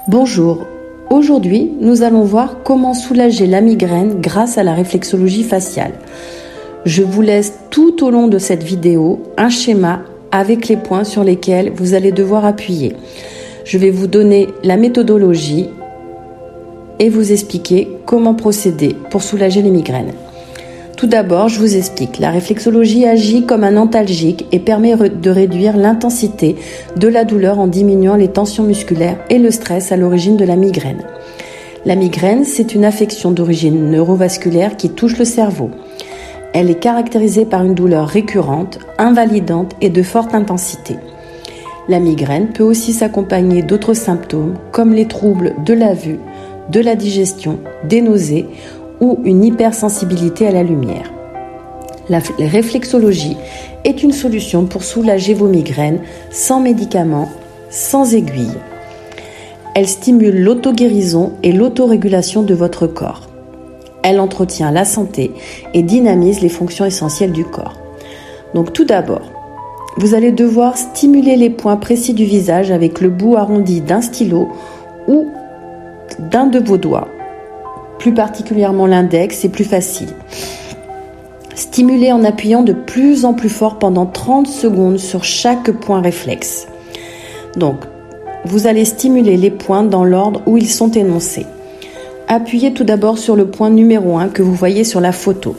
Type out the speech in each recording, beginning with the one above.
Bonjour, aujourd'hui nous allons voir comment soulager la migraine grâce à la réflexologie faciale. Je vous laisse tout au long de cette vidéo un schéma avec les points sur lesquels vous allez devoir appuyer. Je vais vous donner la méthodologie et vous expliquer comment procéder pour soulager les migraines. Tout d'abord, je vous explique. La réflexologie agit comme un antalgique et permet de réduire l'intensité de la douleur en diminuant les tensions musculaires et le stress à l'origine de la migraine. La migraine, c'est une affection d'origine neurovasculaire qui touche le cerveau. Elle est caractérisée par une douleur récurrente, invalidante et de forte intensité. La migraine peut aussi s'accompagner d'autres symptômes comme les troubles de la vue, de la digestion, des nausées ou une hypersensibilité à la lumière. La réflexologie est une solution pour soulager vos migraines sans médicaments, sans aiguille. Elle stimule l'auto-guérison et l'autorégulation de votre corps. Elle entretient la santé et dynamise les fonctions essentielles du corps. Donc tout d'abord, vous allez devoir stimuler les points précis du visage avec le bout arrondi d'un stylo ou d'un de vos doigts. Plus particulièrement l'index, c'est plus facile. Stimulez en appuyant de plus en plus fort pendant 30 secondes sur chaque point réflexe. Donc, vous allez stimuler les points dans l'ordre où ils sont énoncés. Appuyez tout d'abord sur le point numéro 1 que vous voyez sur la photo.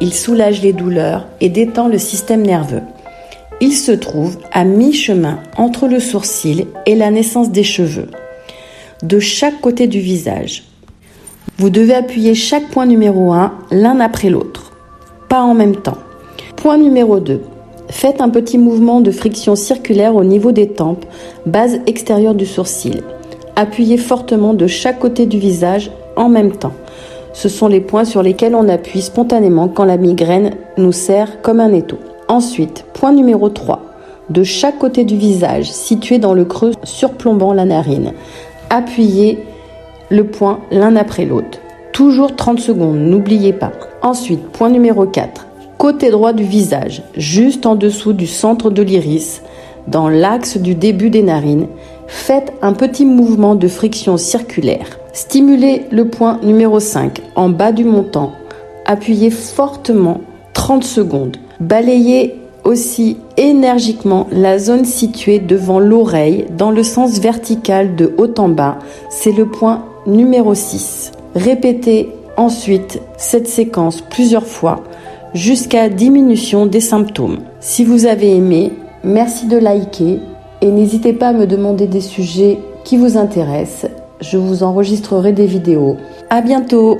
Il soulage les douleurs et détend le système nerveux. Il se trouve à mi-chemin entre le sourcil et la naissance des cheveux, de chaque côté du visage. Vous devez appuyer chaque point numéro 1 l'un après l'autre, pas en même temps. Point numéro 2. Faites un petit mouvement de friction circulaire au niveau des tempes, base extérieure du sourcil. Appuyez fortement de chaque côté du visage en même temps. Ce sont les points sur lesquels on appuie spontanément quand la migraine nous serre comme un étau. Ensuite, point numéro 3. De chaque côté du visage, situé dans le creux surplombant la narine. Appuyez le point l'un après l'autre. Toujours 30 secondes, n'oubliez pas. Ensuite, point numéro 4. Côté droit du visage, juste en dessous du centre de l'iris, dans l'axe du début des narines, faites un petit mouvement de friction circulaire. Stimulez le point numéro 5 en bas du montant. Appuyez fortement 30 secondes. Balayez aussi énergiquement la zone située devant l'oreille dans le sens vertical de haut en bas. C'est le point numéro 6. Répétez ensuite cette séquence plusieurs fois jusqu'à diminution des symptômes. Si vous avez aimé, merci de liker et n'hésitez pas à me demander des sujets qui vous intéressent. Je vous enregistrerai des vidéos. À bientôt!